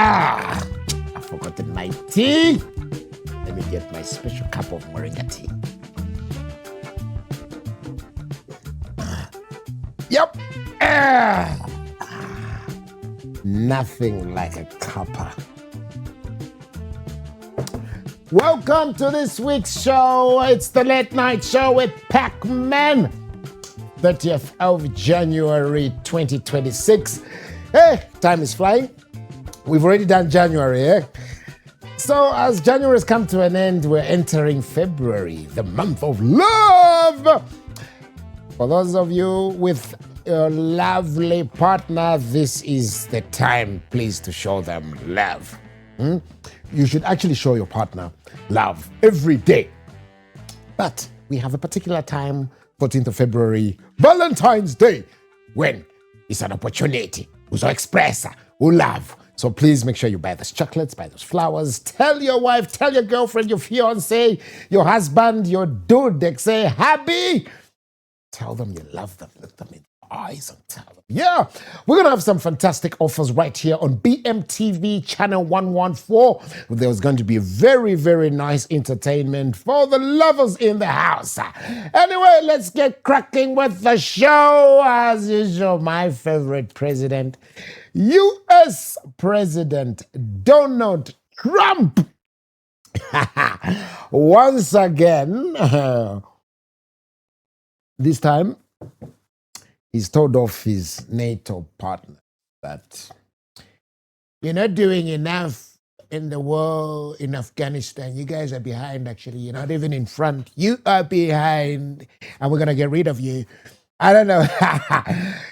I've forgotten my tea. Let me get my special cup of moringa tea. Yep. Nothing like a cuppa. Welcome to this week's show. It's the Late Night Show with Pac-Man. 30th of January 2026. Hey, time is flying. We've already done January, eh? So as January has come to an end, we're entering February, the month of love. For those of you with your lovely partner, this is the time, please, to show them love. You should actually show your partner love every day. But we have a particular time, 14th of February, Valentine's Day, when it's an opportunity to express love. So please make sure you buy those chocolates, buy those flowers. Tell your wife, tell your girlfriend, your fiance, your husband, your dude, say, happy. Tell them you love them. Look them in the eyes and tell them. Yeah, we're going to have some fantastic offers right here on BMTV channel 114. There's going to be very, very nice entertainment for the lovers in the house. Anyway, let's get cracking with the show. As usual, my favorite president, U.S. President Donald Trump. Once again, this time, he's told off his NATO partner that you're not doing enough in the war in Afghanistan. You guys are behind, actually. You're not even in front. You are behind, and we're going to get rid of you. I don't know.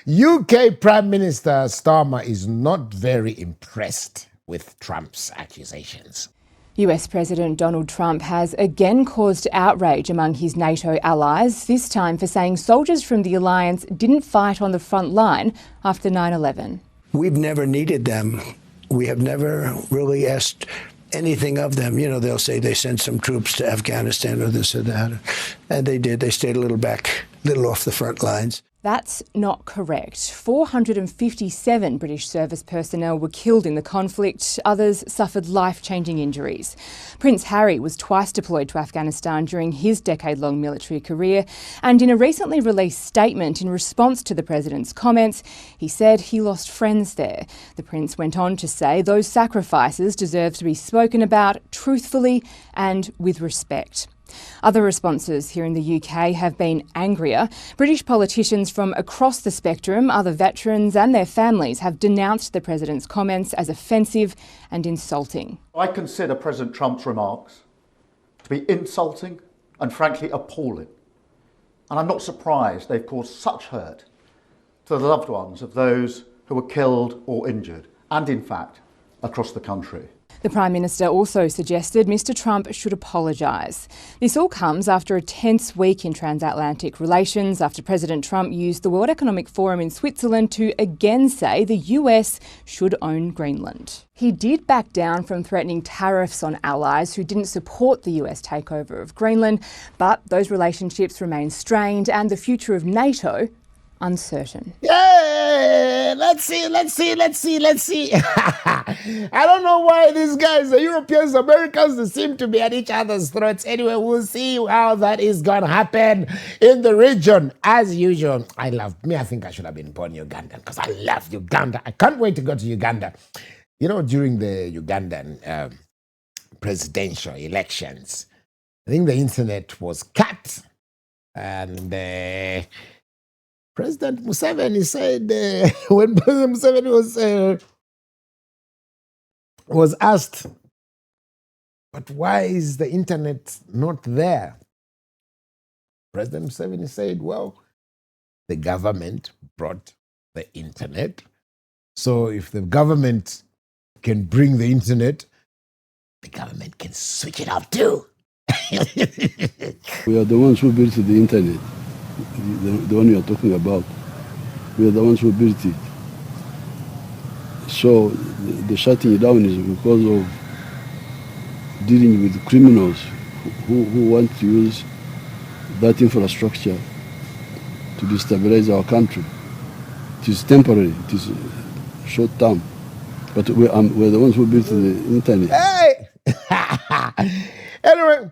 UK Prime Minister Starmer is not very impressed with Trump's accusations. US President Donald Trump has again caused outrage among his NATO allies, this time for saying soldiers from the alliance didn't fight on the front line after 9/11. We've never needed them. We have never really asked anything of them. You know, they'll say they sent some troops to Afghanistan or this or that. And they did. They stayed a little off the front lines. That's not correct. 457 British service personnel were killed in the conflict. Others suffered life-changing injuries. Prince Harry was twice deployed to Afghanistan during his decade-long military career. And in a recently released statement in response to the president's comments, he said he lost friends there. The prince went on to say those sacrifices deserve to be spoken about truthfully and with respect. Other responses here in the UK have been angrier. British politicians from across the spectrum, other veterans and their families have denounced the president's comments as offensive and insulting. I consider President Trump's remarks to be insulting and frankly appalling. And I'm not surprised they've caused such hurt to the loved ones of those who were killed or injured, and in fact, across the country. The Prime Minister also suggested Mr Trump should apologise. This all comes after a tense week in transatlantic relations, after President Trump used the World Economic Forum in Switzerland to again say the US should own Greenland. He did back down from threatening tariffs on allies who didn't support the US takeover of Greenland, but those relationships remain strained and the future of NATO uncertain. Yeah, let's see. I don't know why these guys, the Europeans, Americans, they seem to be at each other's throats. Anyway, we'll see how that is going to happen in the region. As usual, I think I should have been born Ugandan because I love Uganda. I can't wait to go to Uganda. You know, during the Ugandan presidential elections, I think the internet was cut and President Museveni said, when President Museveni was asked, but why is the internet not there? President Museveni said, well, the government brought the internet. So if the government can bring the internet, the government can switch it off too. We are the ones who built the internet. The one you are talking about, we are the ones who built it. So the shutting it down is because of dealing with criminals who want to use that infrastructure to destabilize our country. It is temporary, it is short term. But we're the ones who built the internet. Hey! Anyway,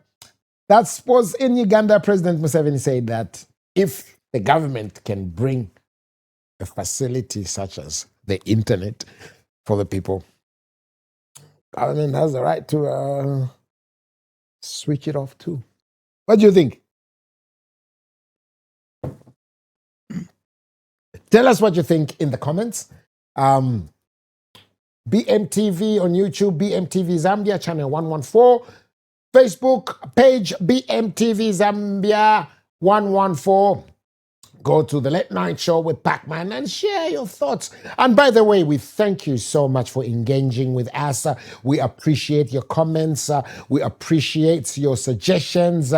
that was in Uganda. President Museveni said that if the government can bring a facility such as the internet for the people, government has the right to switch it off too. What do you think? Tell us what you think in the comments. BMTV on YouTube, BMTV Zambia, channel 114. Facebook page, BMTV Zambia 114. Go to the Late Night Show with Pacman and share your thoughts. And by the way, we thank you so much for engaging with us. We appreciate your comments. We appreciate your suggestions.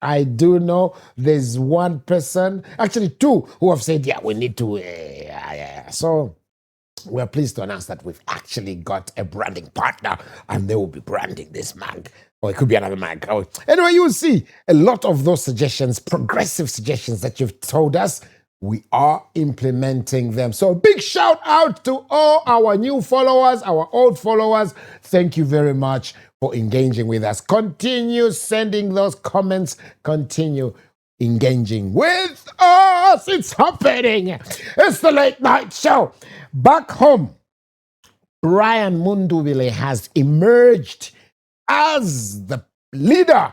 I do know there's one person, actually two, who have said, yeah, we need to. So we're pleased to announce that we've actually got a branding partner, and they will be branding this mug. Or it could be another mug. Oh. Anyway, you'll see a lot of those suggestions, progressive suggestions that you've told us. We are implementing them. So big shout out to all our new followers, our old followers. Thank you very much for engaging with us. Continue sending those comments. Continue engaging with us. It's happening. It's the Late Night Show. Back home, Brian Mundubile has emerged as the leader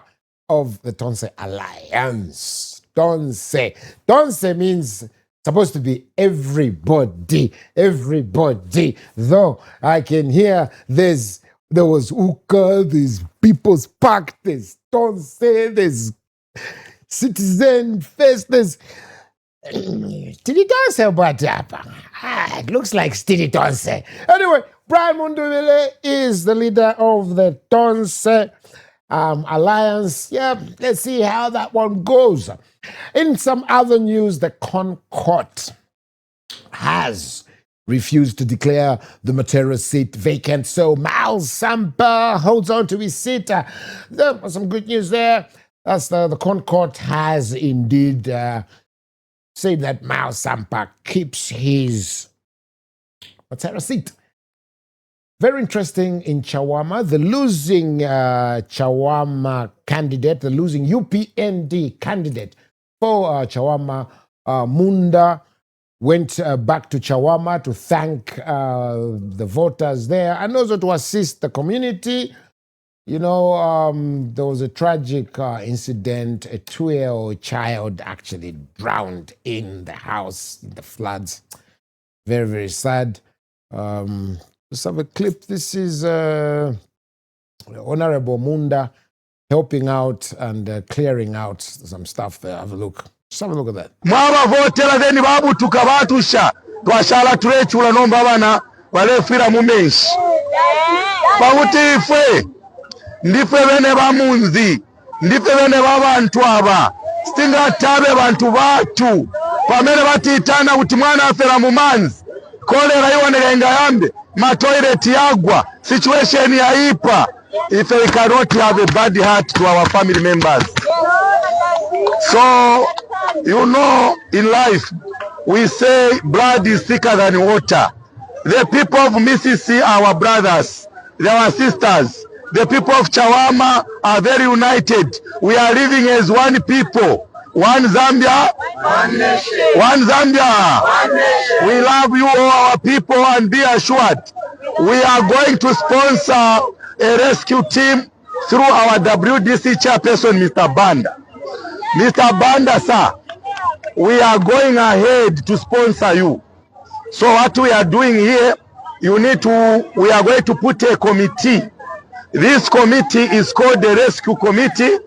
of the Tonse Alliance. Tonse means supposed to be everybody. Though I can hear there was Uka, there's People's Park, there's Tonse, there's Citizen Fest, there's Stidi Tonse, but it looks like Stidi Tonse. Anyway, Brian Mundubile is the leader of the Tonse Alliance. Yeah, let's see how that one goes. In some other news, the Concord has refused to declare the Matera seat vacant, so Miles Sampa holds on to his seat. There was some good news there. That's the Concord has indeed said that Miles Sampa keeps his Matera seat. Very interesting in Chawama, the losing Chawama candidate, the losing UPND candidate for Chawama, Munda, went back to Chawama to thank the voters there and also to assist the community. You know, there was a tragic incident. A 2-year-old child actually drowned in the house, in the floods. Very, very sad. Let's have a clip. This is Honorable Munda helping out and clearing out some stuff there. Have a look. Just have a look at that. Mwaba votera theni babutuka batusha twashala tulechula nomba abana balefira mu menshi babuti ife ndife bene bamunzi ndife bene babantu aba stingatabe bantu batu pamene batitana kuti mwana afera mu manzi kolera iwonelenga yambe ma toilet yagwa situation yaipa. If we cannot have a bad heart to our family members. So, you know, in life, we say blood is thicker than water. The people of Mississippi are our brothers, they are our sisters. The people of Chawama are very united. We are living as one people. One Zambia, one nation. One Zambia, one nation. We love you all, our people, and be assured, we are going to sponsor a rescue team through our WDC chairperson, Mr. Banda. Mr. Banda, sir, we are going ahead to sponsor you. So what we are doing here, we are going to put a committee. This committee is called the Rescue Committee.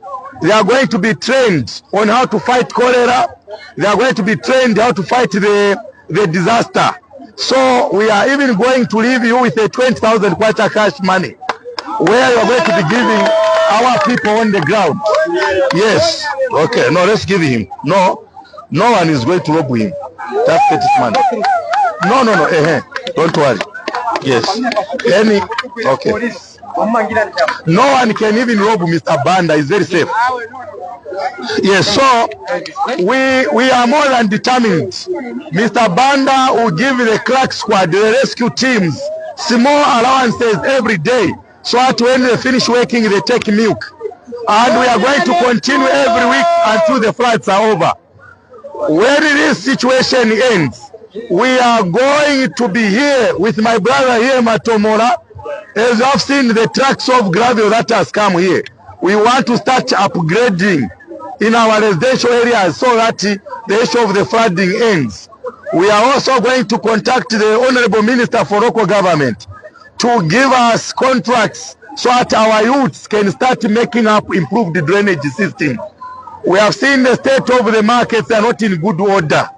They are going to be trained on how to fight cholera. They are going to be trained how to fight the disaster. So we are even going to leave you with a 20,000 kwacha cash money, where you are going to be giving our people on the ground. Yes. Okay. No, let's give him. No one is going to rob him. Just get his money. No. Don't worry. Yes. Okay. No one can even rob Mr. Banda. It's very safe. Yes, so we are more than determined. Mr. Banda will give the crack squad, the rescue teams, small allowances every day, so that when they finish working, they take milk. And we are going to continue every week until the floods are over. When this situation ends, we are going to be here with my brother here, Matomora. As you have seen the trucks of gravel that has come here, we want to start upgrading in our residential areas so that the issue of the flooding ends. We are also going to contact the Honorable Minister for Local Government to give us contracts so that our youths can start making up improved drainage system. We have seen the state of the markets are not in good order.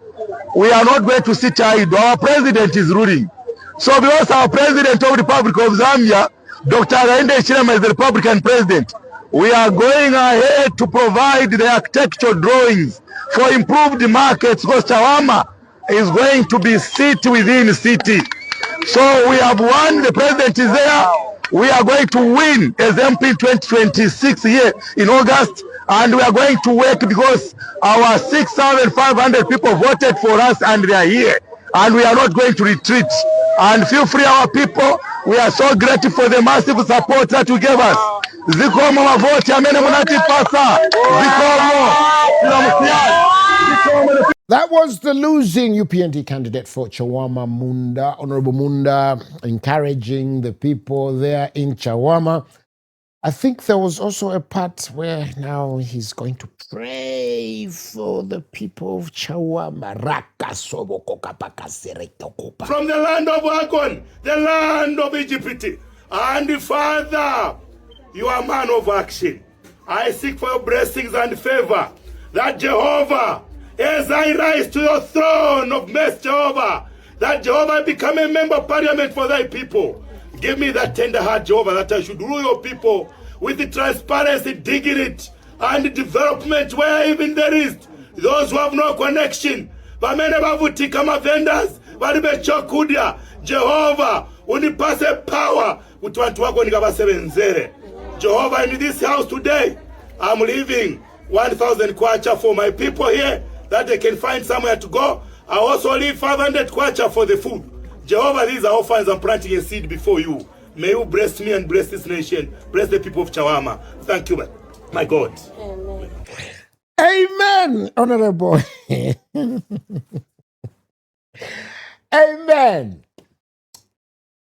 We are not going to sit idle. Our president is ruling. So because our president of the Republic of Zambia, Dr. Hakainde Hichilema, is the Republican president, we are going ahead to provide the architectural drawings for improved markets, because Chawama is going to be city within city. So we have won, the president is there. We are going to win as MP 2026 here in August, and we are going to work because our 6,500 people voted for us and they are here, and we are not going to retreat. And feel free, our people, we are so grateful for the massive support that you gave us. Zikomo mavoti amene munatipasa. Zikomo. That was the losing UPND candidate for Chawama, Munda, Honorable Munda, encouraging the people there in Chawama. I think there was also a part where now he's going to pray for the people of Chawama. From the land of Wagon, the land of Egypt, and Father, you are a man of action. I seek for your blessings and favor, that Jehovah, as I rise to your throne of mercy, Jehovah, that Jehovah become a member of parliament for thy people. Give me that tender heart, Jehovah, that I should rule your people with the transparency, dignity, and development where even there is those who have no connection. Bamene bavutika mavendors, balibechokudia. Jehovah, unipase power, utuantu wako nikabasebenzere. Jehovah, in this house today, I'm leaving 1,000 kwacha for my people here, that they can find somewhere to go. I also leave 500 kwacha for the food. Jehovah, these are orphans. I'm planting a seed before you. May you bless me and bless this nation. Bless the people of Chawama. Thank you, my God. Amen. Amen, Honorable. Amen.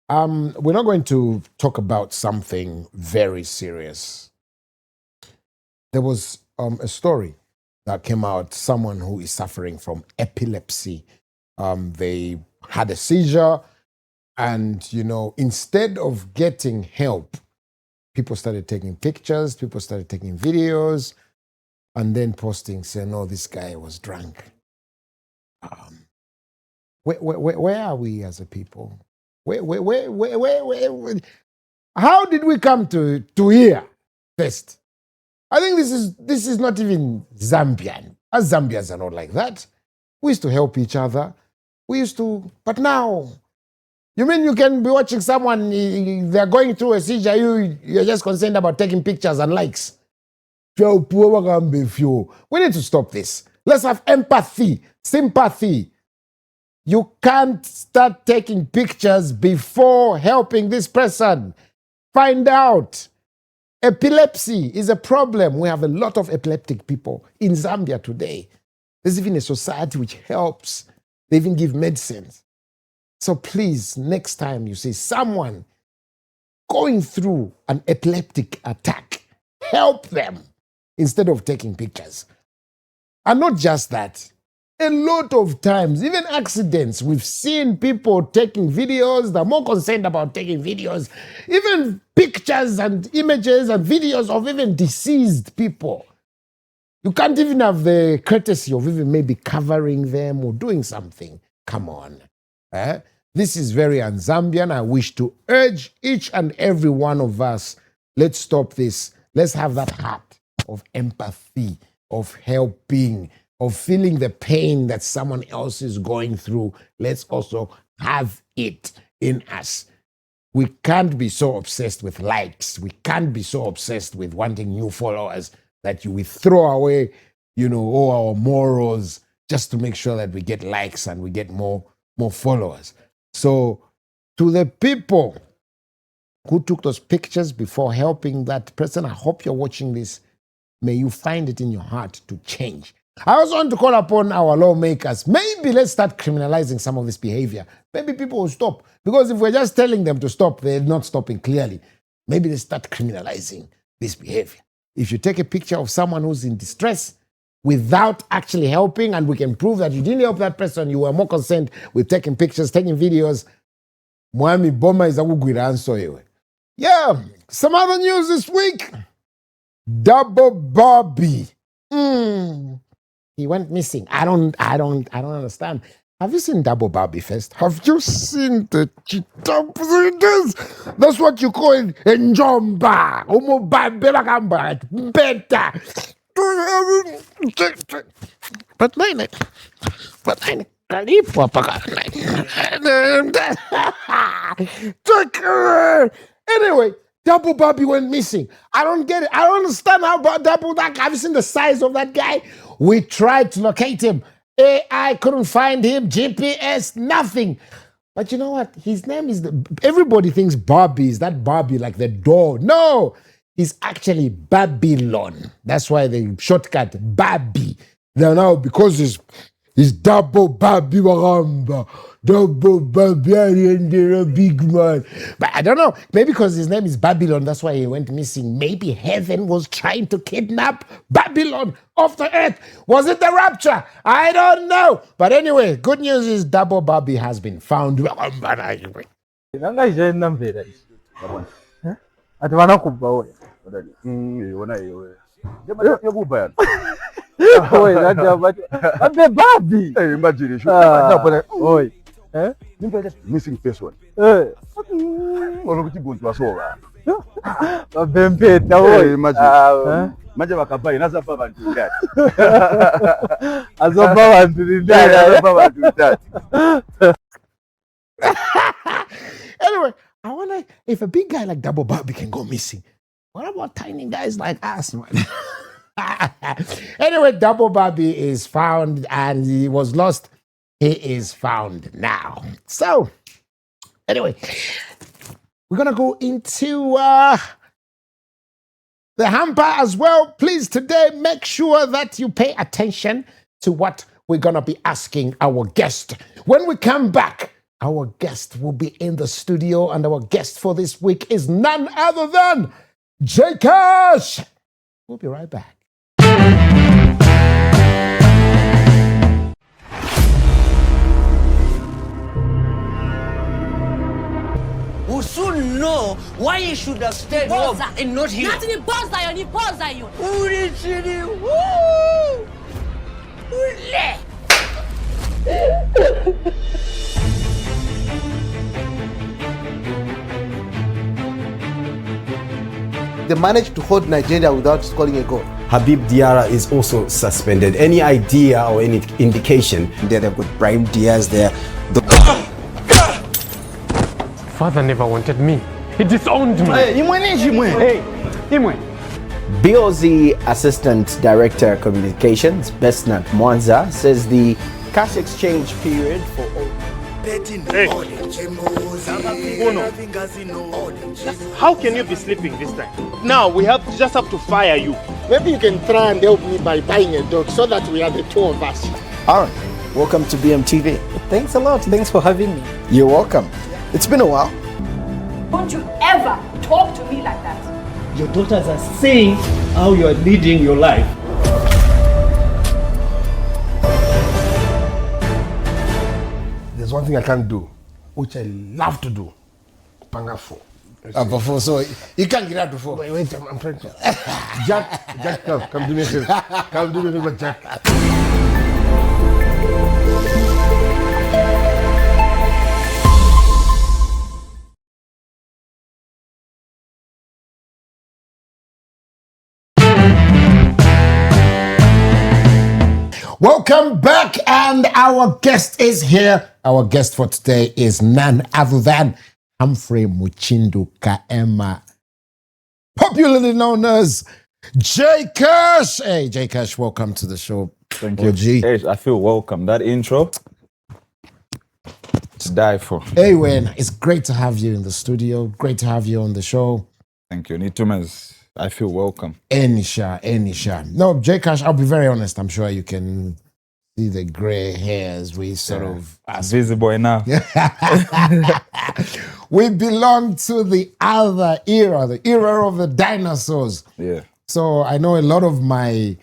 We're not going to talk about something very serious. There was a story that came out, someone who is suffering from epilepsy. They had a seizure, and, you know, instead of getting help, people started taking pictures, people started taking videos, and then posting, saying, "Oh, this guy was drunk." Where are we as a people? Where? How did we come to here first? I think this is not even Zambian. Us Zambians are not like that. We used to help each other. We used to, but now, you mean you can be watching someone, they're going through a seizure, you're just concerned about taking pictures and likes? We need to stop this. Let's have empathy, sympathy. You can't start taking pictures before helping this person. Find out. Epilepsy is a problem. We have a lot of epileptic people in Zambia today. There's even a society which helps. They even give medicines. So please, next time you see someone going through an epileptic attack, help them instead of taking pictures. And not just that. A lot of times, even accidents, we've seen people taking videos. They're more concerned about taking videos, even pictures and images and videos of even deceased people. You can't even have the courtesy of even maybe covering them or doing something. Come on. This is very un-Zambian. I wish to urge each and every one of us, let's stop this. Let's have that heart of empathy, of helping, of feeling the pain that someone else is going through. Let's also have it in us. We can't be so obsessed with likes. We can't be so obsessed with wanting new followers that we throw away, all our morals just to make sure that we get likes and we get more followers. So to the people who took those pictures before helping that person, I hope you're watching this. May you find it in your heart to change. I also want to call upon our lawmakers. Maybe let's start criminalizing some of this behavior. Maybe people will stop. Because if we're just telling them to stop, they're not stopping clearly. Maybe they start criminalizing this behavior. If you take a picture of someone who's in distress without actually helping, and we can prove that you didn't help that person, you were more concerned with taking pictures, taking videos, Mwami Boma is a answer. Yeah, some other news this week. Double Bobby. He went missing. I don't understand. Have you seen Double Bobby first? Have you seen the cheetah? That's what you call it. Njomba. Better. But mine. Anyway, Double Bobby went missing. I don't get it. I don't understand how Double that guy. Have you seen the size of that guy? We tried to locate him. AI couldn't find him. GPS, nothing. But you know what? His name is, everybody thinks Bobby is that Bobby like the door. No, he's actually Babylon. That's why they shortcut Bobby. Now, because he's Double Bobby Waramba. Double Bobby and a big man. But I don't know. Maybe because his name is Babylon, that's why he went missing. Maybe heaven was trying to kidnap Babylon off the earth. Was it the rapture? I don't know. But anyway, good news is Double Bobby has been found. Missing person. Anyway, I wonder if a big guy like Double Bobby can go missing. What about tiny guys like us, man? Anyway, Double Bobby is found and he was lost. He is found now. So, anyway, we're going to go into the hamper as well. Please, today, make sure that you pay attention to what we're going to be asking our guest. When we come back, our guest will be in the studio, and our guest for this week is none other than Jae Cash. We'll be right back. We soon know why you should have stayed home and not here. Not in the boss that you pause that you. They managed to hold Nigeria without scoring a goal. Habib Diarra is also suspended. Any idea or any indication? They've got Brahim Diaz there. Father never wanted me. He disowned me. BOZ Assistant Director Communications, Besnat Mwanza, says the cash exchange period for all... How can you be sleeping this time? Now we just have to fire you. Maybe you can try and help me by buying a dog so that we are the two of us. Aaron, welcome to BMTV. Thanks a lot. Thanks for having me. You're welcome. It's been a while. Don't you ever talk to me like that. Your daughters are saying how you are leading your life. There's one thing I can't do, which I love to do. Panga 4. For so you can't get out before. Wait, I'm trying to. Jack, come do me a favor. Come do me a favor, Jack. Welcome back, and our guest is here. Our guest for today is none other than Humphrey Muchindu Kaema, popularly known as Jae Cash. Hey, Jae Cash, welcome to the show. Thank you. Hey, I feel welcome. That intro. To die for. Hey, Wayne, it's great to have you in the studio. Great to have you on the show. Thank you. Nitumas, I feel welcome. Anisha. No, Jae Cash, I'll be very honest. I'm sure you can see the gray hairs. We sort of... It's visible enough. We belong to the other era, the era of the dinosaurs. Yeah. So I know a lot of my,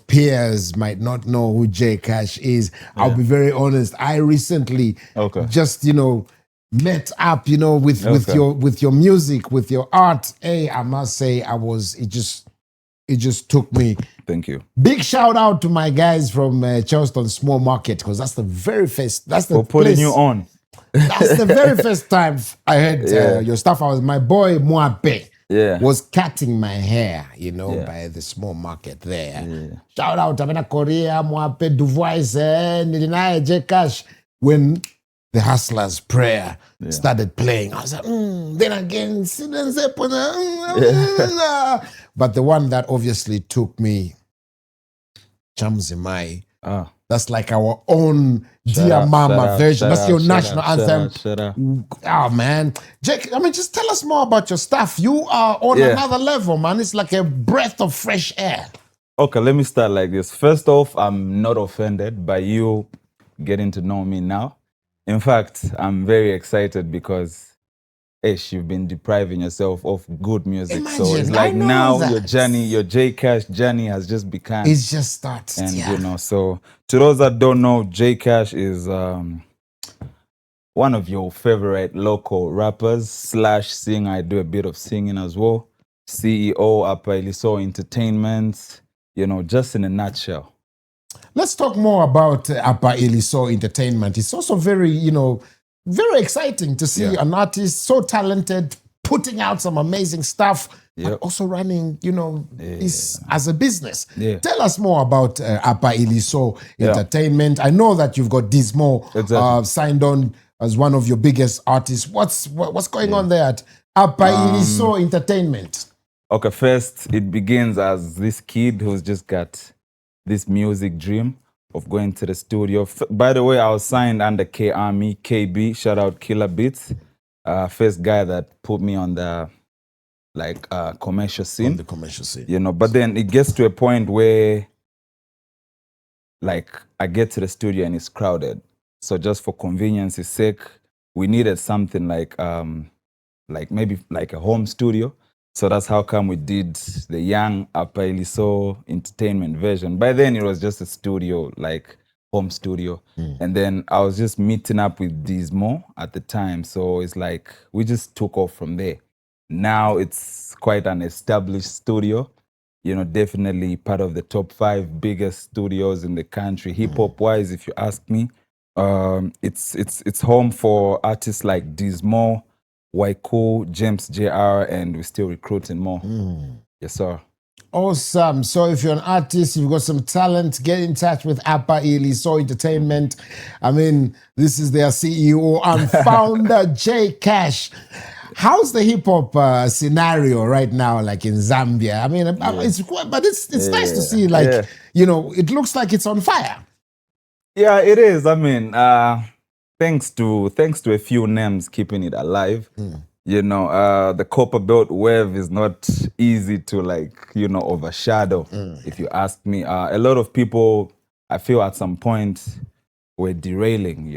peers might not know who Jae Cash is. I'll be very honest. I recently just, met up, with your music, with your art. Hey, I must say, it just took me. Thank you. Big shout out to my guys from Charleston Small Market, because that's the very first. That's the for putting you on. That's the very first time I heard your stuff. My boy Mwape was cutting my hair, by the small market there. Yeah. Shout out to Korea, Mwape, Duvois, Nidinaye, Jae Cash. When the Hustler's Prayer started playing, I was like, then again, but the one that obviously took me, Chamzimai. That's like our own Dear Mama version. That's your national anthem. Oh, man. Jake, just tell us more about your stuff. You are on another level, man. It's like a breath of fresh air. Okay, let me start like this. First off, I'm not offended by you getting to know me now. In fact, I'm very excited because you've been depriving yourself of good music. Imagine, so it's like now your Jae Cash journey has just begun. It's just started. And so to those that don't know, Jae Cash is one of your favorite local rappers / singer. I do a bit of singing as well. CEO Apa Iliso Entertainment, just in a nutshell. Let's talk more about Apa Iliso Entertainment. It's also very, very exciting to see an artist so talented, putting out some amazing stuff, but also running, this as a business. Yeah. Tell us more about Apa Iliso Entertainment. I know that you've got Dismo signed on as one of your biggest artists. What's going on there at Apa Iliso Entertainment? Okay, first, it begins as this kid who's just got this music dream of going to the studio. By the way, I was signed under K Army, KB, shout out Killer Beats. First guy that put me on the commercial scene. On the commercial scene. But then it gets to a point where I get to the studio and it's crowded. So just for convenience's sake, we needed something maybe a home studio. So that's how come we did the young Apa Iliso Entertainment version. By then, it was just a studio, home studio. And then I was just meeting up with Dismo at the time. So it's we just took off from there. Now it's quite an established studio. Definitely part of the top 5 biggest studios in the country. Hip-hop wise, if you ask me, it's home for artists like Dismo, Waiko, James JR, and we're still recruiting more. Yes, sir. Awesome. So if you're an artist, you've got some talent, get in touch with Apa Iliso Entertainment. This is their CEO and founder, Jae Cash. How's the hip-hop scenario right now, in Zambia? It's nice to see, it looks like it's on fire. Yeah, it is. Thanks to a few names keeping it alive. The Copper Belt wave is not easy to overshadow, if you ask me. A lot of people, I feel at some point, were derailing,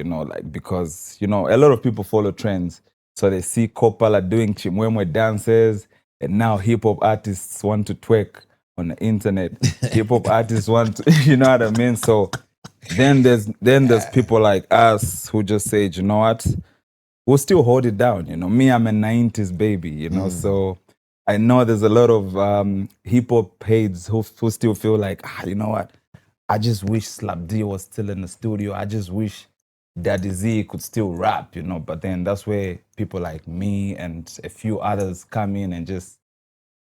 because, a lot of people follow trends. So they see Kopala doing chimwemwe dances, and now hip-hop artists want to twerk on the internet. Hip-hop artists want to, you know what I mean? So then there's people like us who just say, you know what, we'll still hold it down. Me, I'm a 90s baby, so I know there's a lot of hip-hop heads who still feel like, you know what, I just wish Slap D was still in the studio. I just wish Daddy Z could still rap, but then that's where people like me and a few others come in and just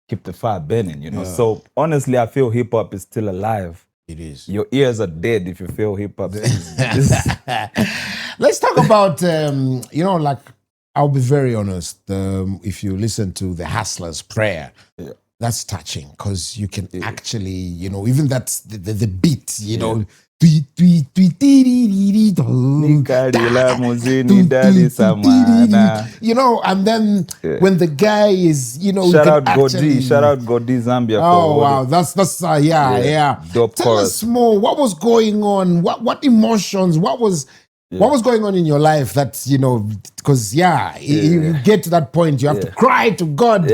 keep the fire burning, So honestly, I feel hip-hop is still alive. It is. Your ears are dead if you feel hip-hop. Let's talk about, I'll be very honest. If you listen to the Hustler's Prayer, that's touching because you can actually, even that's the beat, You know, and then when the guy is, you know, shout out Godi Zambia. Oh wow, that's yeah. Dope Tell chorus. us more. What was going on? What emotions? What was going on in your life that, you know, because you get to that point, you have to cry to God,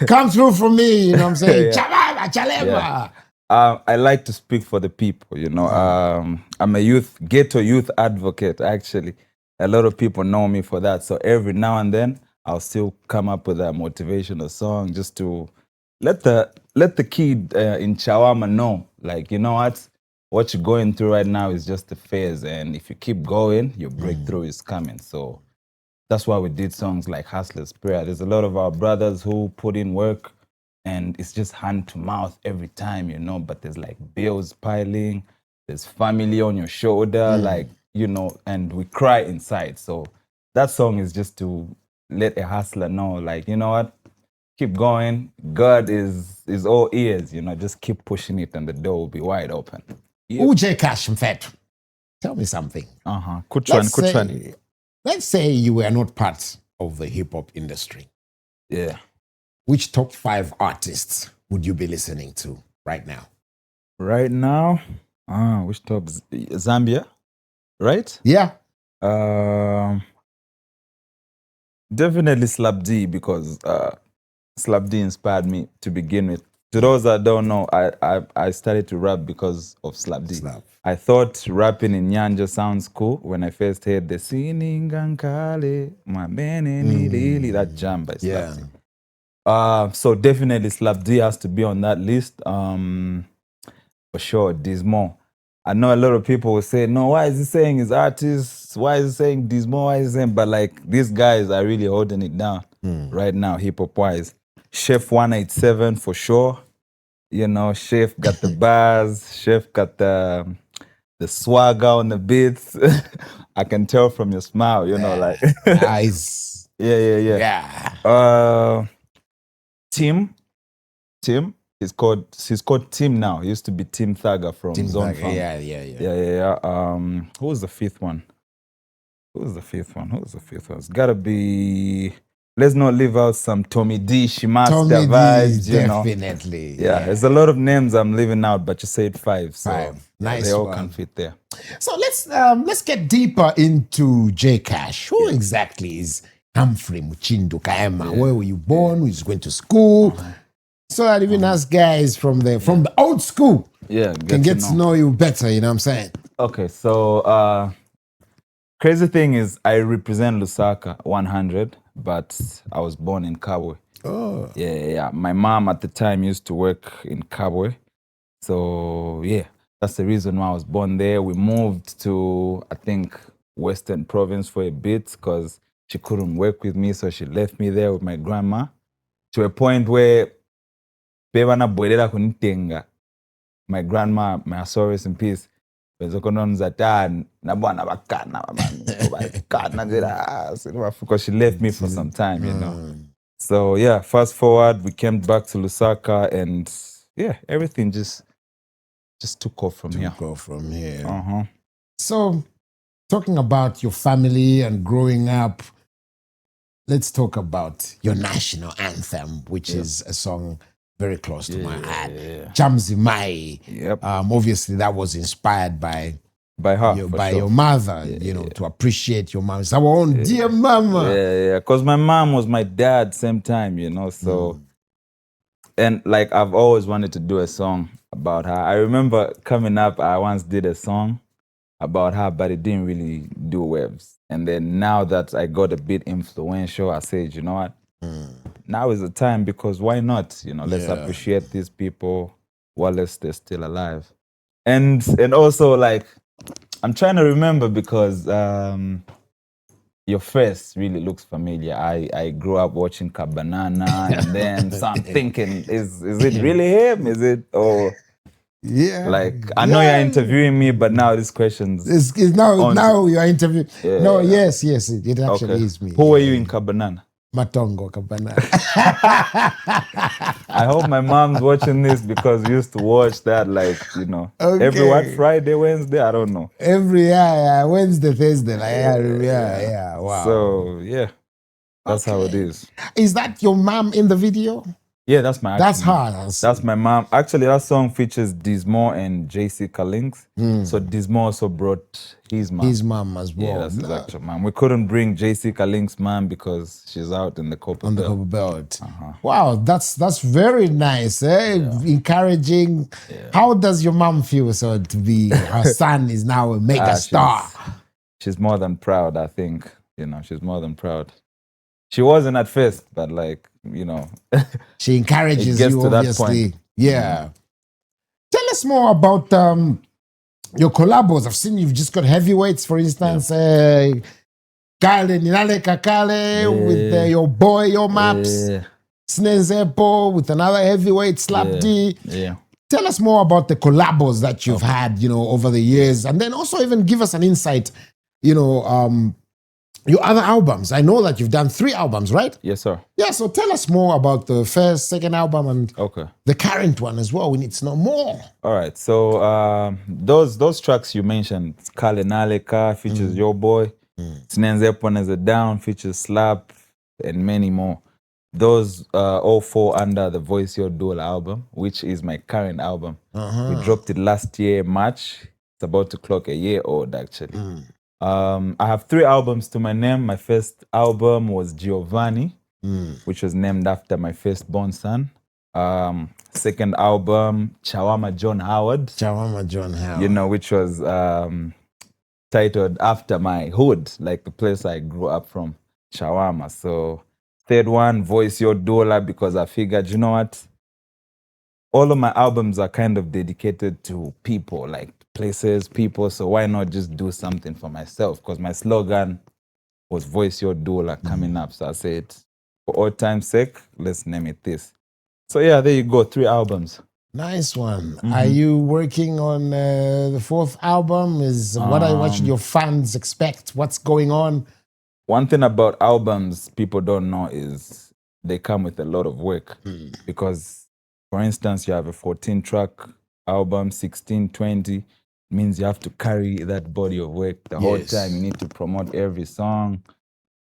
come through for me, you know what I'm saying? Chalema. I like to speak for the people, you know. I'm a ghetto youth advocate, actually. A lot of people know me for that. So every now and then, I'll still come up with a motivational song just to let the kid in Chawama know, like, you know what you're going through right now is just a phase, and if you keep going, your breakthrough is coming. So that's why we did songs like Hustler's Prayer. There's a lot of our brothers who put in work, and it's just hand to mouth every time, you know, but there's like bills piling, there's family on your shoulder, like, you know, and we cry inside. So that song is just to let a hustler know, like, you know what, keep going. God is all ears, you know, just keep pushing it and the door will be wide open. Jae Cash, in fact, tell me something. Let's say you were not part of the hip-hop industry. Yeah. Which top 5 artists would you be listening to right now? Right now? Which top? Zambia, right? Yeah. Definitely Slap D, because Slap D inspired me to begin with. To those that don't know, I started to rap because of Slap D. I thought rapping in Nyanja sounds cool when I first heard the singing Gankale, my man, that jam by Slap D. So definitely Slap D has to be on that list. For sure, Dismo. I know a lot of people will say, no, why is he saying his artists? Why is he saying Dismo? Why is he saying? But like, these guys are really holding it down right now, hip-hop wise. Chef 187 for sure. You know, Chef got the bars. Chef got the swagger on the beats. I can tell from your smile, you know, like. Nice. Yeah. Tim. He's called Tim now. He used to be Tim Thaga from Zone Farm. Yeah. Who was the fifth one? It's gotta be. Let's not leave out some Tommy D, Shimasta vibes, you know. Definitely. Yeah, there's a lot of names I'm leaving out, but you said 5. So 5. Nice. They all can fit there. So let's get deeper into Jae Cash. Who exactly is Humphrey Muchindo Kaema? Where were you born? Were you going to school? So that even us guys from the old school can get to know you better, you know what I'm saying? Okay, so crazy thing is I represent Lusaka 100, but I was born in Kabwe. Oh. Yeah. My mom at the time used to work in Kabwe. So yeah, that's the reason why I was born there. We moved to, I think, Western Province for a bit because she couldn't work with me, so she left me there with my grandma to a point where my grandma, may I rest in peace, because she left me for some time, you know. So yeah, fast forward, we came back to Lusaka, and yeah, everything just took off from here. So, talking about your family and growing up, let's talk about your national anthem, which is a song very close to my heart. Jamzi Mai. Obviously, that was inspired by her, your mother, you know, to appreciate your mom. It's our own dear mama. Yeah, because my mom was my dad same time, you know, so. And like, I've always wanted to do a song about her. I remember coming up, I once did a song about her, but it didn't really do waves. And then now that I got a bit influential, I said, you know what? Now is the time, because why not? You know, let's appreciate these people while they're still alive. And also, like, I'm trying to remember because your face really looks familiar. I grew up watching Kabanana, and then so I'm thinking, is it really him? Is it, or like, I know you're interviewing me, but now this question's it's now you're interviewing. No, yes, it actually is me. Who were you in Kabanana? Matongo Kabanana. I hope my mom's watching this because we used to watch that like, you know, every what, Okay. Friday, Wednesday, I don't know. Every Wednesday, Thursday. Like, yeah. Wow. So, yeah, that's how it is. Is that your mom in the video? Yeah, that's my That's actual her. mom. That's my mom. Actually, that song features Dismo and JC Kalinks. So Dismo also brought his mom. His mom as well. Yeah, that's his actual mom. We couldn't bring JC Kalinks' mom because she's out in the Copper On the Belt. Copper Belt. Wow, that's very nice. Encouraging. How does your mom feel? So to be her son is now a mega star. She's more than proud, I think. You know, she's more than proud. She wasn't at first, but like, you know. She encourages it gets you, to obviously. that point. Yeah. Tell us more about your collabos. I've seen you've just got heavyweights, for instance. Kale Ninale Kakale with your boy, your maps. Snezepo with another heavyweight, Slap D. Yeah. Tell us more about the collabos that you've had, you know, over the years. And then also even give us an insight, you know, your other albums. I know that you've done 3 albums, right? Yes, sir. Yeah, so tell us more about the first, second album and Okay. the current one as well. We need to know more. All right. So those tracks you mentioned, Kale Naleka features Your Boy, Snenzepon as a Down features Slap, and many more. Those all fall under the Voice Your Dual album, which is my current album. We dropped it last year, March. It's about to clock a year old, actually. I have 3 albums to my name. My first album was Giovanni, which was named after my firstborn son. Second album, Chawama John Howard. Chawama John Howard. You know, which was titled after my hood, like the place I grew up from, Chawama. So third one, Voice Your Dola, because I figured, you know what? All of my albums are kind of dedicated to people, like places, people, so why not just do something for myself? Because my slogan was Voice Your Dola coming up. So I said, for all time's sake, let's name it this. So yeah, there you go, 3 albums. Nice one. Are you working on the 4th album? What should your fans expect? What's going on? One thing about albums people don't know is they come with a lot of work. Because, for instance, you have a 14-track album, 16, 20, means you have to carry that body of work the whole time. You need to promote every song.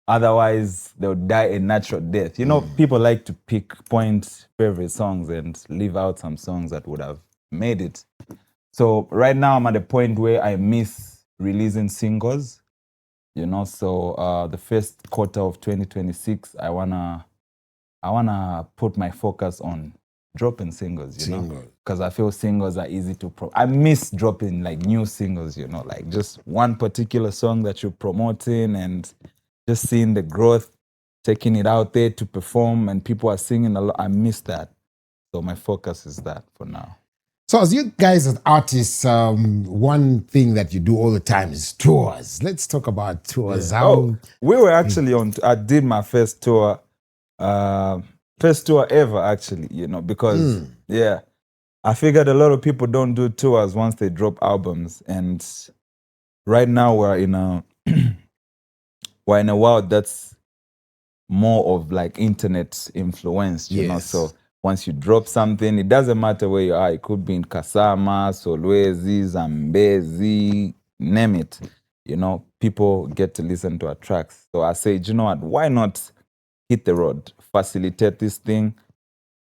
Otherwise, they'll die a natural death. You know, people like to pick favorite songs and leave out some songs that would have made it. So right now, I'm at a point where I miss releasing singles. You know, so the first quarter of 2026, I wanna put my focus on dropping singles, you know, because I feel singles are easy to I miss dropping like new singles, you know, like just one particular song that you're promoting and just seeing the growth, taking it out there to perform and people are singing a lot. I miss that. So my focus is that for now. So as you guys as artists, one thing that you do all the time is tours. Let's talk about tours. We were actually I did my first tour ever, actually, you know, because, I figured a lot of people don't do tours once they drop albums. And right now we're in a world that's more of like internet influence, you know, so once you drop something, it doesn't matter where you are. It could be in Kasama, Solwezi, Zambezi, name it. You know, people get to listen to our tracks. So I say, you know what, why not hit the road, facilitate this thing,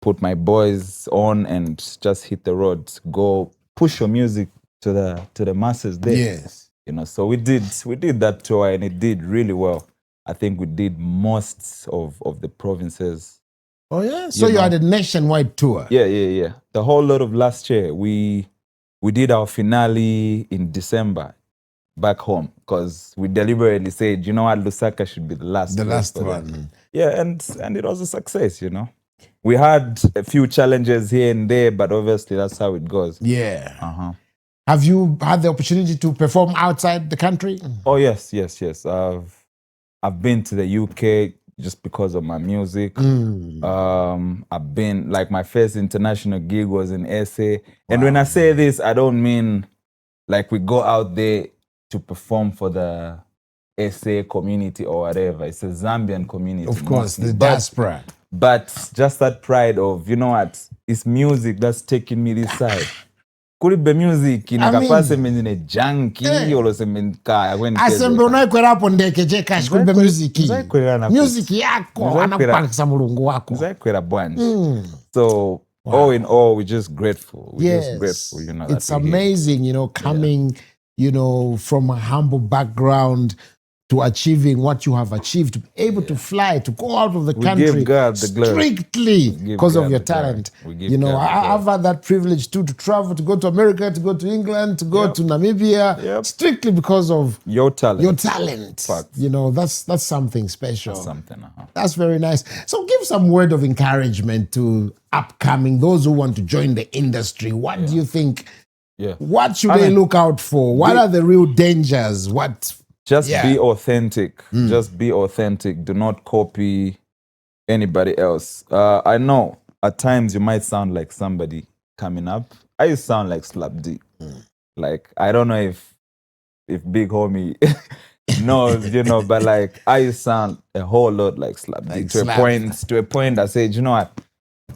put my boys on and just hit the road, go push your music to the masses there. Yes. You know, so we did that tour and it did really well. I think we did most of the provinces. Oh yeah, so you had a nationwide tour. Yeah. The whole lot of last year, we did our finale in December back home because we deliberately said, you know what, Lusaka should be the last one. Yeah, and it was a success, you know. We had a few challenges here and there, but obviously that's how it goes. Yeah. Have you had the opportunity to perform outside the country? Oh yes. I've been to the UK just because of my music. I've been, like, my first international gig was in SA. And when I say this, I don't mean like we go out there to perform for the SA community or whatever. It's a Zambian community. Of course, mostly. the diaspora. But just that pride of, you know what, it's music that's taking me this side. Could be music in a junkie or something kaya when asembe unayekwera hapo ndeke Jae Cash kulbe music yako anakupangisa mulungu wako zakwera bwanji. So all in all, we're just grateful. We're just grateful, you know. It's amazing, you know, coming, you know, from a humble background to achieving what you have achieved, to be able to fly, to go out of the country give God the glory. Strictly because of your talent. You know, I've had that privilege too, to travel, to go to America, to go to England, to go to Namibia, strictly because of your talent. Your talent. You know, that's something special. That's something. That's very nice. So give some word of encouragement to upcoming, those who want to join the industry. What do you think? What should they look out for? What are the real dangers? Just be authentic. Just be authentic. Do not copy anybody else. I know at times you might sound like somebody coming up. I sound like Slap D. Like, I don't know if Big Homie knows, you know, but like I sound a whole lot like Slap D. To a point I said, you know what?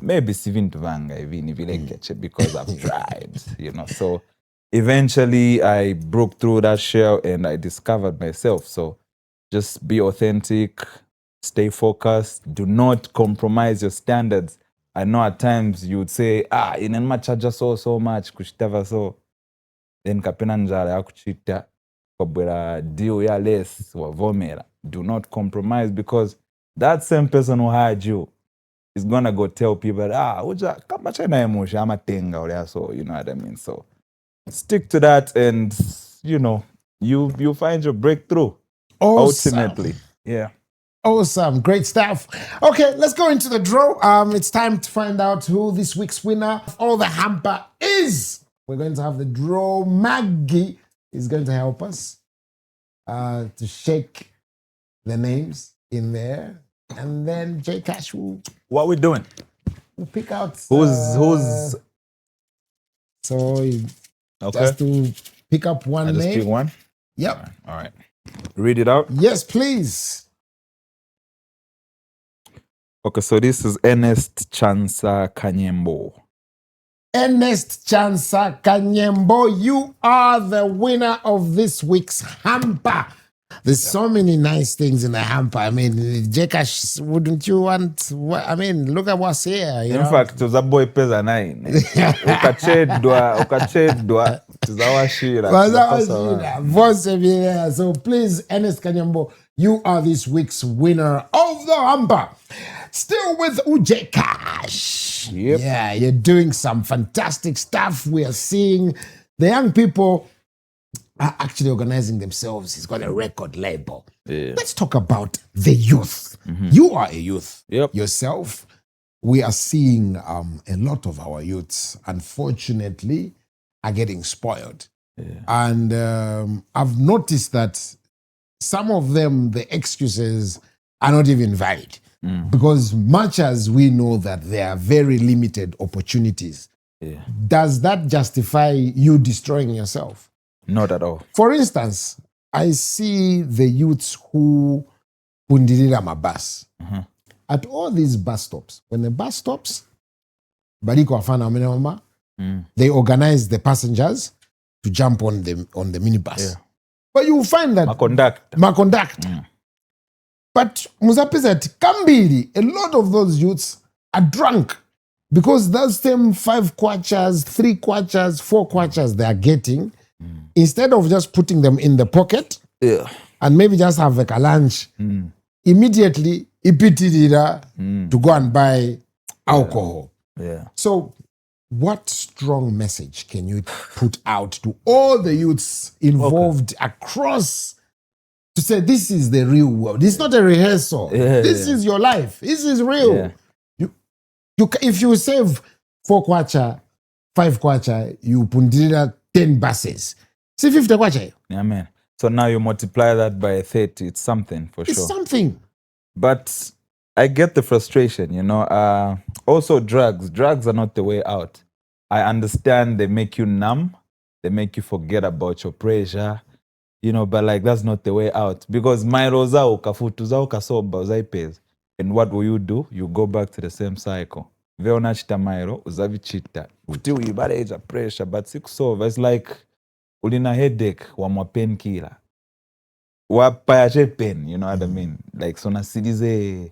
Maybe Sivin Tuvanga even if you like catch it because I've tried, you know. So eventually, I broke through that shell and I discovered myself. So just be authentic, stay focused, do not compromise your standards. I know at times you would say, in a charge so much, kushtava so. Then kapena njara ya kuchita, kwabwera deal ya less, wavomera. Do not compromise because that same person who hired you is gonna go tell people, uja kama chana emusha ama tenga or so, you know what I mean? So stick to that, and you know you find your breakthrough. Ultimately. Awesome, great stuff. Okay, let's go into the draw. It's time to find out who this week's winner of all the hamper is. We're going to have the draw. Maggie is going to help us to shake the names in there, and then Jae Cash will. What are we doing? We'll pick out who's. So. Just to pick up one name. Just pick one? Yep. All right. Read it out? Yes, please. Okay, so this is Ernest Chansa Kanyembo. Ernest Chansa Kanyembo, you are the winner of this week's hamper. There's so many nice things in the hamper. I mean, Jae Cash, wouldn't you want? I mean, look at what's here. In fact, to the boy pays a 9. Ukachedwa, so please, Ernest Kanyembo, you are this week's winner of the hamper. Still with Jae Cash. Yep. Yeah, you're doing some fantastic stuff. We are seeing the young people are actually organizing themselves. He's got a record label. Let's talk about the youth. You are a youth yourself. We are seeing a lot of our youths, unfortunately, are getting spoiled. And I've noticed that some of them, the excuses are not even valid. Because much as we know that there are very limited opportunities, does that justify you destroying yourself? Not at all. For instance, I see the youths who pundirira mabus. At all these bus stops, when the bus stops, they organize the passengers to jump on the minibus. But you will find that Maconduct. But Muzapizat Kambiri, a lot of those youths are drunk because those same 5 kwachas, 3 kwachas, 4 kwachas they are getting, instead of just putting them in the pocket and maybe just have like a lunch, immediately ipitidira to go and buy alcohol. So what strong message can you put out to all the youths involved across to say this is the real world? It's not a rehearsal. This is your life. This is real. You, if you save 4 kwacha, 5 kwacha, you pundira 10 buses. See 50 kwacha. Yeah, man. So now you multiply that by 30. It's something for sure. It's something. But I get the frustration, you know. Also drugs. Drugs are not the way out. I understand they make you numb. They make you forget about your pressure. You know, but like that's not the way out. Because mairo zao kafutu zao kasoba uzaipeza. And what will you do? You go back to the same cycle. Ve unachita mairo uzavichita. Kuti uibare pressure but sikusova. It's like ulina headache wa painkiller. Wapayache pain, you know what I mean? Like so na sidize.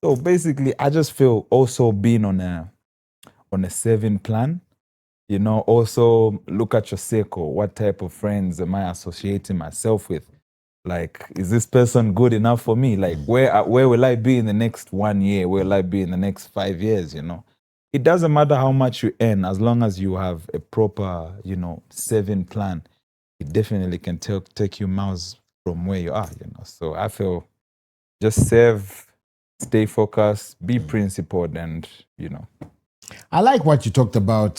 So basically I just feel also being on a saving plan. You know, also look at your circle. What type of friends am I associating myself with? Like, is this person good enough for me? Like, where will I be in the next 1 year? Where will I be in the next 5 years, you know? It doesn't matter how much you earn, as long as you have a proper, you know, saving plan, it definitely can take you miles from where you are, you know? So I feel just save, stay focused, be principled, and, you know. I like what you talked about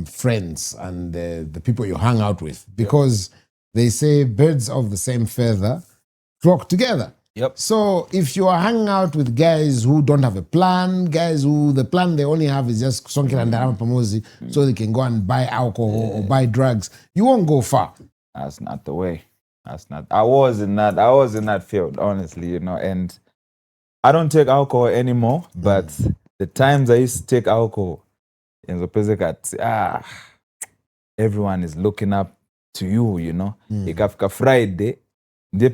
friends and the people you hang out with, because they say birds of the same feather flock together. Yep. So if you are hanging out with guys who don't have a plan, guys who the plan they only have is just sonke and darama pamozi, so they can go and buy alcohol or buy drugs, you won't go far. That's not the way. That's not. I was in that field, honestly, you know, and I don't take alcohol anymore, but the times I used to take alcohol, in the everyone is looking up to you, you know. Ikafika Friday, the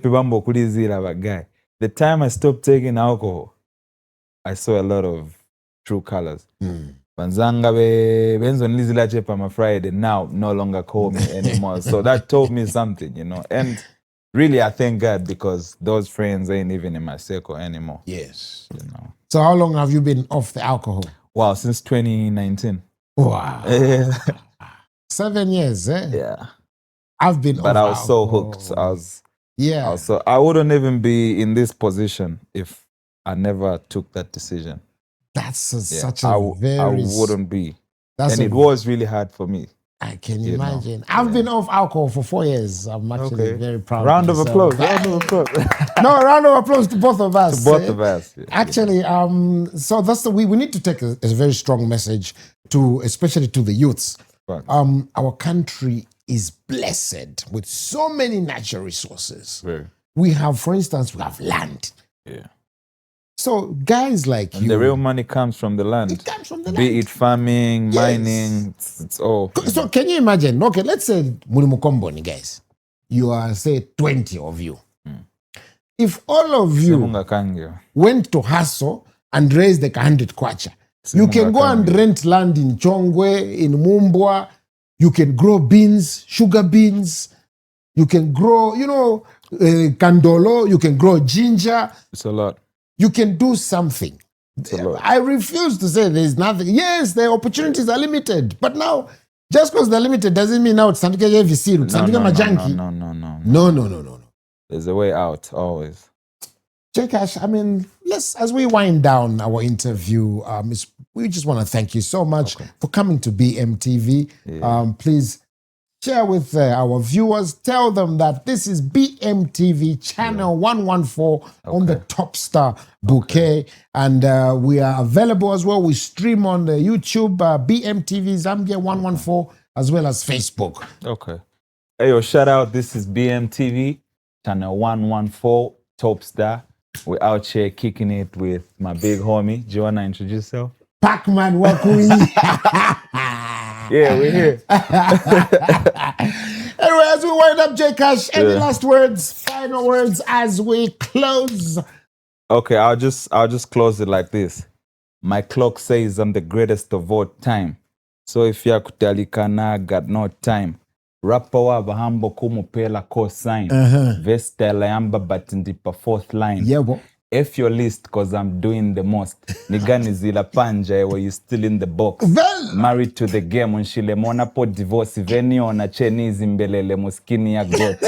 time I stopped taking alcohol, I saw a lot of true colors. Banzanga benzo nilizila chepa ma Friday now no longer call me anymore. So that told me something, you know. And really, I thank God, because those friends ain't even in my circle anymore. Yes. You know. So how long have you been off the alcohol? Wow, since 2019. Wow. 7 years, eh? Yeah. I've been But off I was so alcohol. hooked. I wouldn't even be in this position if I never took that decision. That's such I very... wouldn't be. And it was really hard for me. I can imagine. I've been off alcohol for 4 years. I'm actually very proud. Round of myself. applause. Round of applause. No, a round of applause to both of us. To both of us. Yeah. Actually, so that's we need to take a very strong message to, especially to the youths. Right. Our country is blessed with so many natural resources. Very. We have, for instance, we have land. Yeah. So guys like and you, the real money comes from the land. It comes from the Be land. it farming, Yes. mining, it's all. So can you imagine? Okay, let's say Mulimukomboni, guys. You are, say, 20 of you. If all of you went to hustle and raised like 100 kwacha, you can go and rent land in Chongwe, in Mumbwa. You can grow beans, sugar beans. You can grow, kandolo. You can grow ginger. It's a lot. You can do something. It's a lot. I refuse to say there's nothing. Yes, the opportunities are limited. But now, just because they're limited doesn't mean now it's time to get every No. There's a way out, always. Jae Cash, I mean, as we wind down our interview, we just want to thank you so much for coming to BMTV. Yeah. Please share with our viewers. Tell them that this is BMTV channel 114 on the Topstar bouquet. And we are available as well. We stream on the YouTube, BMTV Zambia 114, as well as Facebook. Okay. Hey, yo, shout out. This is BMTV channel 114, Topstar. We're out here kicking it with my big homie. Do you want to introduce yourself? Pacman Wakui. Yeah, we're here. Anyway, as we wind up, Jae Cash, any last words, final words as we close? Okay, I'll just close it like this. My clock says I'm the greatest of all time. So if you're kutalikana, got no time. Rapper wa bahambo kumupela co-sign. Vestela yamba but ndipa 4th line. Yeah, bo. F your list cause I'm doing the most. Nigani zila panja where you still in the box. Married to the game unshile mona po divorce. Veni ona Chinese mbelele muskini ya got.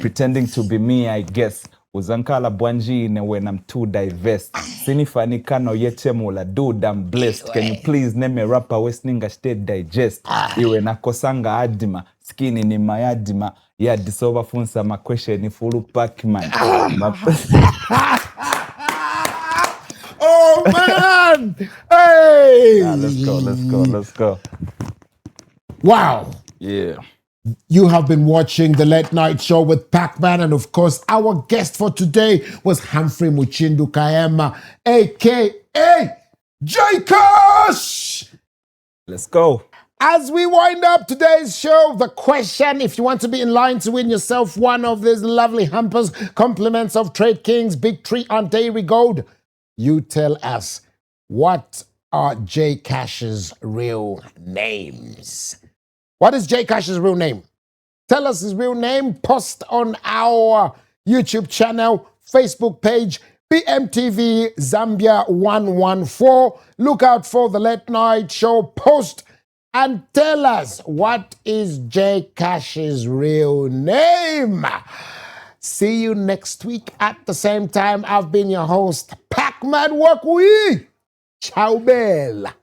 Pretending to be me, I guess. Uzankala bwanjine when I'm too diverse. Sinifanikano yechemula, dude, I'm blessed. Can you please name a rapper Westninga State Digest? Iwe nakosanga adima, skinny ni mayadima. Yeah, disova funsa ma question ni fulu Pacman. Oh man! Hey! Let's go. Wow. Yeah. You have been watching the Late Night Show with Pac-Man, and of course, our guest for today was Humphrey Muchindu Kaema, aka Jae Cash. Let's go. As we wind up today's show, the question, if you want to be in line to win yourself one of these lovely hampers, compliments of Trade Kings, Big Tree on Dairy Gold, you tell us, what are Jae Cash's real names? What is Jae Cash's real name? Tell us his real name. Post on our YouTube channel, Facebook page, BMTV Zambia 114. Look out for the Late Night Show post and tell us, what is Jae Cash's real name? See you next week at the same time. I've been your host, Pac-Man Wakui. Ciao, Bella.